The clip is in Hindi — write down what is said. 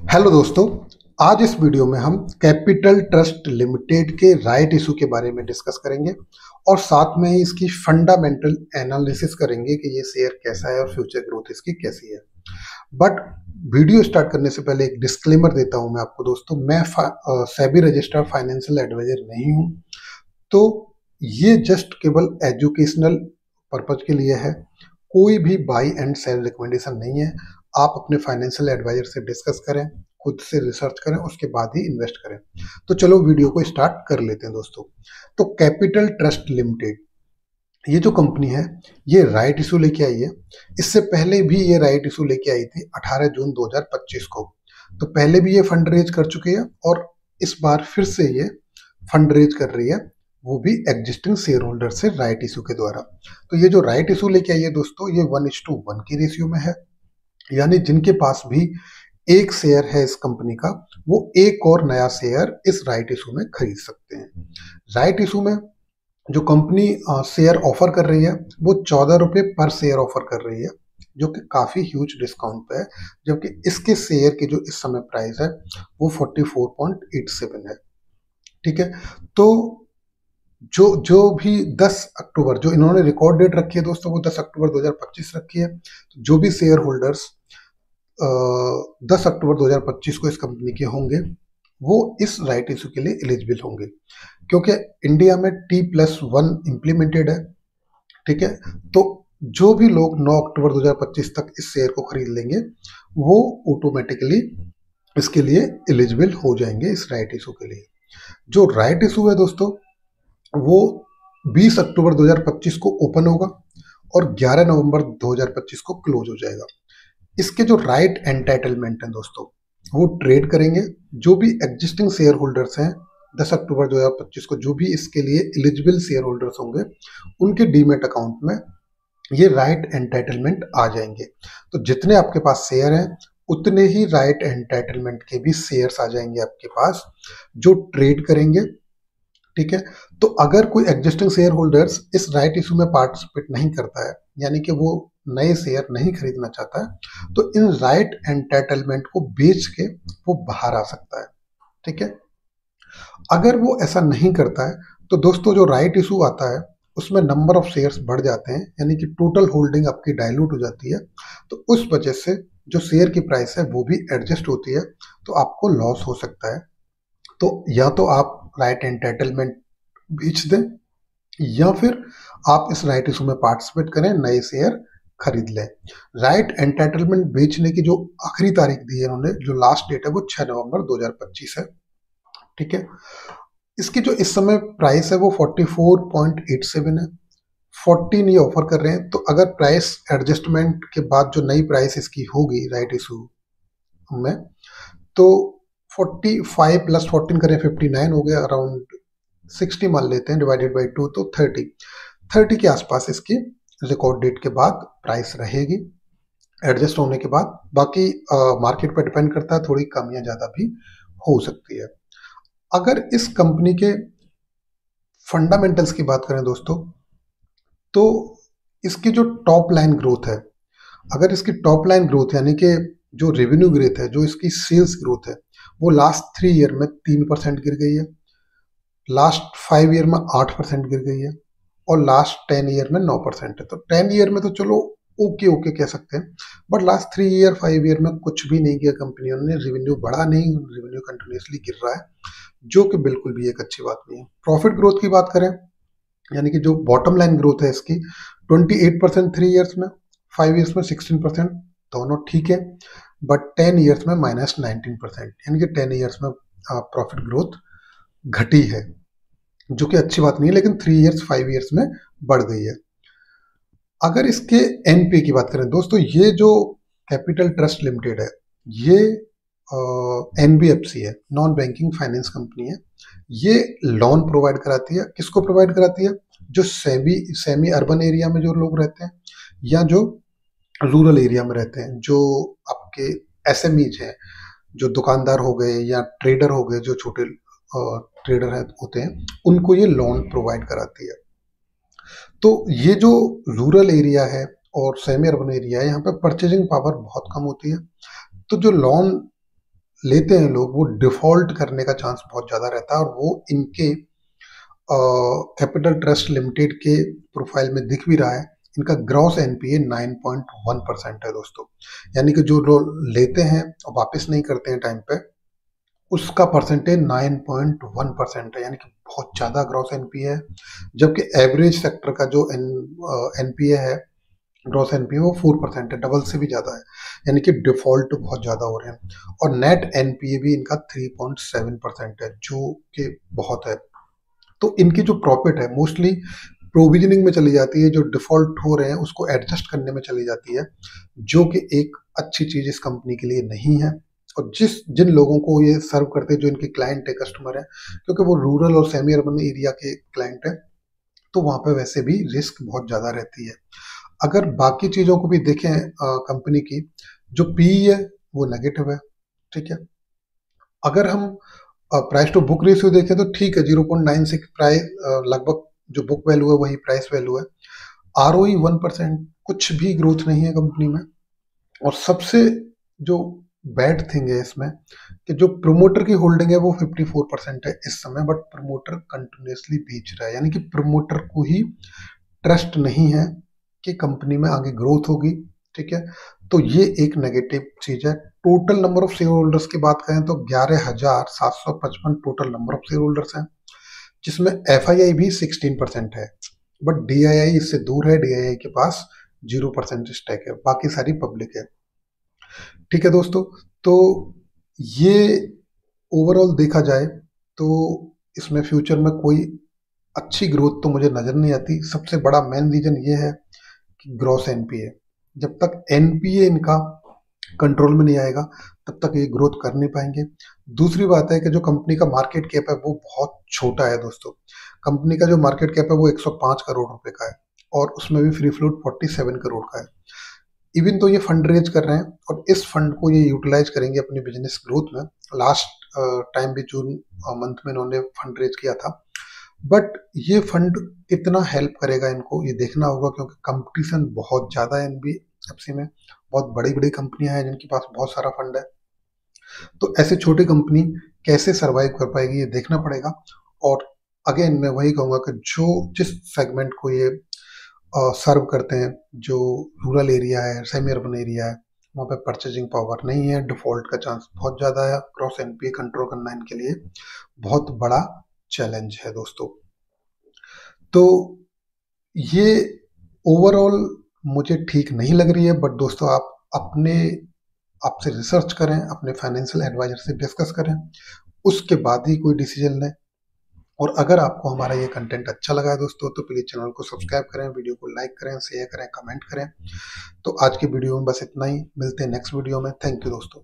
हेलो दोस्तों। आज इस वीडियो में हम कैपिटल ट्रस्ट लिमिटेड के राइट इशू के बारे में डिस्कस करेंगे और साथ में ही इसकी फंडामेंटल एनालिसिस करेंगे कि ये शेयर कैसा है और फ्यूचर ग्रोथ इसकी कैसी है। बट वीडियो स्टार्ट करने से पहले एक डिस्क्लेमर देता हूं मैं आपको दोस्तों, मैं सेबी रजिस्टर्ड फाइनेंशियल एडवाइजर नहीं हूं। तो ये जस्ट केवल एजुकेशनल पर्पज के लिए है, कोई भी बाई एंड सेल रिकमेंडेशन नहीं है। आप अपने फाइनेंशियल एडवाइजर से डिस्कस करें, खुद से रिसर्च करें, उसके बाद ही इन्वेस्ट करें। तो चलो वीडियो को स्टार्ट कर लेते हैं दोस्तों। तो कैपिटल ट्रस्ट लिमिटेड ये जो कंपनी है ये राइट इशू लेके आई है। इससे पहले भी ये राइट इशू लेके आई थी 18 जून 2025 को। तो पहले भी ये फंड रेज कर चुकी है और इस बार फिर से ये फंड रेज कर रही है, वो भी एग्जिस्टिंग शेयर होल्डर से राइट इशू के द्वारा। तो ये जो राइट इशू लेके आई है दोस्तों, ये 1:1 की रेशियो में है, यानी जिनके पास भी एक शेयर है इस कंपनी का, वो एक और नया शेयर इस राइट इशू में खरीद सकते हैं। राइट इशू में जो कंपनी शेयर ऑफर कर रही है वो 14 रुपये पर शेयर ऑफर कर रही है, जो कि काफी ह्यूज डिस्काउंट पे है। जबकि इसके शेयर की जो इस समय प्राइस है वो 44.87 है। ठीक है। तो जो जो भी 10 अक्टूबर जो इन्होंने रिकॉर्ड डेट रखी है दोस्तों, वो 10 अक्टूबर 2025 रखी है। तो जो भी शेयर होल्डर्स 10 अक्टूबर 2025 को इस कंपनी के होंगे वो इस राइट इशू के लिए एलिजिबल होंगे, क्योंकि इंडिया में T+1 इम्प्लीमेंटेड है। ठीक है। तो जो भी लोग 9 अक्टूबर 2025 तक इस शेयर को खरीद लेंगे वो ऑटोमेटिकली इसके लिए एलिजिबल हो जाएंगे इस राइट इशू के लिए। जो राइट इशू है दोस्तों वो 20 अक्टूबर 2025 को ओपन होगा और 11 नवंबर 2025 को क्लोज हो जाएगा। इसके जो राइट एंटाइटलमेंट हैं दोस्तों वो ट्रेड करेंगे। जो भी एग्जिस्टिंग शेयर होल्डर्स हैं 10 अक्टूबर 2025 को, जो भी इसके लिए एलिजिबल शेयर होल्डर्स होंगे, उनके डीमेट अकाउंट में ये राइट एंटाइटलमेंट आ जाएंगे। तो जितने आपके पास शेयर हैं उतने ही राइट एंटाइटलमेंट के भी शेयर्स आ जाएंगे आपके पास, जो ट्रेड करेंगे। ठीक है। तो अगर कोई एग्जिस्टिंग शेयर होल्डर्स इस राइट इशू में पार्टिसिपेट नहीं करता है, यानी कि वो नए शेयर नहीं खरीदना चाहता है, तो इन राइट एंटाइटलमेंट को बेच के वो बाहर आ सकता है। ठीक है। अगर वो ऐसा नहीं करता है तो दोस्तों जो राइट इशू आता है उसमें नंबर ऑफ शेयर्स बढ़ जाते हैं, यानी कि टोटल होल्डिंग आपकी डाइल्यूट हो जाती है। तो उस वजह से जो शेयर की प्राइस है वो भी एडजस्ट होती है, तो आपको लॉस हो सकता है। तो या तो आप राइट एंटाइटलमेंट बेच दें या फिर आप इस राइट इशू में पार्टिसिपेट करें, नए शेयर खरीद लें। राइट एंटाइटलमेंट बेचने की जो आखिरी तारीख दी है इन्होंने, जो लास्ट डेट है वो 6 नवंबर 2025 है। ठीक है। इसकी जो इस समय प्राइस है वो 44.87 है। 14 ये ऑफर कर रहे हैं। तो अगर प्राइस एडजस्टमेंट के बाद जो नई प्राइस इसकी होगी राइट इशू में, तो 45 प्लस 14 करें 59 हो गया, अराउंड 60 मान लेते हैं, डिवाइडेड बाई 2 तो 30 के आसपास इसकी रिकॉर्ड डेट के बाद प्राइस रहेगी, एडजस्ट होने के बाद। बाकी मार्केट पर डिपेंड करता है, थोड़ी कम या ज़्यादा भी हो सकती है। अगर इस कंपनी के फंडामेंटल्स की बात करें दोस्तों, तो इसकी जो टॉप लाइन ग्रोथ है, अगर इसकी टॉप लाइन ग्रोथ यानी कि जो रेवेन्यू ग्रोथ है, जो इसकी सेल्स ग्रोथ है, वो लास्ट 3 ईयर में 3% गिर गई है, लास्ट 5 ईयर में 8% गिर गई है और लास्ट 10 ईयर में 9% है। तो 10 ईयर में तो चलो ओके ओके कह सकते हैं, बट लास्ट 3 ईयर 5 ईयर में कुछ भी नहीं किया कंपनियों ने, रेवेन्यू बढ़ा नहीं, रेवेन्यू कंटिन्यूसली गिर रहा है, जो कि बिल्कुल भी एक अच्छी बात नहीं है। प्रॉफिट ग्रोथ की बात करें, यानी कि जो बॉटम लाइन ग्रोथ है इसकी 28% 3 ईयर्स में, 5 ईयर्स में 16%, दोनों ठीक है। बट 10 ईयर्स में -19%, यानी कि 10 ईयर्स में प्रॉफिट ग्रोथ घटी है, जो कि अच्छी बात नहीं है, लेकिन 3 ईयर्स 5 ईयर्स में बढ़ गई है। अगर इसके एनपी की बात करें दोस्तों, ये जो कैपिटल ट्रस्ट लिमिटेड है ये एनबीएफसी है, नॉन बैंकिंग फाइनेंस कंपनी है। ये लोन प्रोवाइड कराती है। किसको प्रोवाइड कराती है? जो सेमी अर्बन एरिया में जो लोग रहते हैं या जो रूरल एरिया में रहते हैं, जो आपके एसएमईज हैं, जो दुकानदार हो गए या ट्रेडर हो गए, जो छोटे ट्रेडर होते हैं, उनको ये लोन प्रोवाइड कराती है। तो ये जो रूरल एरिया है और सेमी अर्बन एरिया है, यहाँ पे परचेजिंग पावर बहुत कम होती है। तो जो लोन लेते हैं लोग वो डिफॉल्ट करने का चांस बहुत ज़्यादा रहता है, और वो इनके कैपिटल ट्रस्ट लिमिटेड के प्रोफाइल में दिख भी रहा है। इनका ग्रॉस एनपीए 9.1% है दोस्तों, यानी कि जो लोग लेते हैं और वापस नहीं करते हैं टाइम पे, उसका परसेंटेज 9.1% है, यानी कि बहुत ज़्यादा ग्रॉस एनपीए है। जबकि एवरेज सेक्टर का जो एनपीए है, ग्रॉस एनपीए, वो 4% है, डबल से भी ज़्यादा है, यानी कि डिफॉल्ट बहुत ज़्यादा हो रहे हैं। और नेट एनपीए भी इनका 3.7% है, जो कि बहुत है। तो इनकी जो प्रॉफिट है मोस्टली प्रोविजनिंग में चली जाती है, जो डिफॉल्ट हो रहे हैं उसको एडजस्ट करने में चली जाती है, जो कि एक अच्छी चीज इस कंपनी के लिए नहीं है। और जिन लोगों को ये सर्व करते हैं, जो इनके क्लाइंट है, कस्टमर है, क्योंकि वो रूरल और सेमी अर्बन एरिया के क्लाइंट है, तो वहां पे वैसे भी रिस्क बहुत ज्यादा रहती है। अगर बाकी चीजों को भी देखें कंपनी की, जो पी है वो नेगेटिव है, ठीक है। अगर हम प्राइस टू बुक रेशियो देखें तो ठीक है, 0.96 प्राइस, लगभग जो बुक वैल्यू है वही प्राइस वैल्यू है। आरओई 1%, कुछ भी ग्रोथ नहीं है कंपनी में। और सबसे जो बैड थिंग है इसमें, कि जो प्रोमोटर की होल्डिंग है वो 54% है इस समय, बट प्रोमोटर कंटिन्यूसली बेच रहा है, यानी कि प्रोमोटर को ही ट्रस्ट नहीं है कि कंपनी में आगे ग्रोथ होगी, ठीक है। तो ये एक नेगेटिव चीज है। Total number of share holders की बात करें तो 11,755 total number of share holders हैं, जिसमें एफआईआई भी 16% है, बट डीआईआई इससे दूर है। डीआईआई के पास 0% स्टैक है, बाकी सारी पब्लिक है, ठीक है दोस्तों। तो ये ओवरऑल देखा जाए तो इसमें फ्यूचर में कोई अच्छी ग्रोथ तो मुझे नजर नहीं आती। सबसे बड़ा मेन रीजन ये है कि ग्रॉस एनपीए, जब तक एनपीए इनका कंट्रोल में नहीं आएगा तब तक ये ग्रोथ कर नहीं पाएंगे। दूसरी बात है कि जो कंपनी का मार्केट कैप है वो बहुत छोटा है दोस्तों। कंपनी का जो मार्केट कैप है वो 105 करोड़ रुपए का है, और उसमें भी फ्री फ्लोट 47 करोड़ का है। इवन तो ये फंड रेज कर रहे हैं, और इस फंड को ये यूटिलाइज करेंगे अपनी बिजनेस ग्रोथ में। लास्ट टाइम भी जून मंथ में इन्होंने फंड रेज किया था, बट ये फंड कितना हेल्प करेगा इनको ये देखना होगा, क्योंकि कंपटीशन बहुत ज़्यादा है एनबीएफसी में। बहुत बड़ी बड़ी कंपनियां हैं जिनके पास बहुत सारा फंड है, तो ऐसे छोटी कंपनी कैसे सरवाइव कर पाएगी ये देखना पड़ेगा। और अगेन मैं वही कहूँगा कि जो जिस सेगमेंट को ये सर्व करते हैं, जो रूरल एरिया है, सेमी अर्बन एरिया है, वहाँ पे परचेजिंग पावर नहीं है, डिफॉल्ट का चांस बहुत ज़्यादा है, क्रॉस एनपीए कंट्रोल करना इनके लिए बहुत बड़ा चैलेंज है दोस्तों। तो ये ओवरऑल मुझे ठीक नहीं लग रही है, बट दोस्तों आप अपने आपसे रिसर्च करें, अपने फाइनेंशियल एडवाइजर से डिस्कस करें, उसके बाद ही कोई डिसीजन लें। और अगर आपको हमारा ये कंटेंट अच्छा लगा है दोस्तों, तो प्लीज़ चैनल को सब्सक्राइब करें, वीडियो को लाइक करें, शेयर करें, कमेंट करें। तो आज की वीडियो में बस इतना ही, मिलते हैं नेक्स्ट वीडियो में। थैंक यू दोस्तों।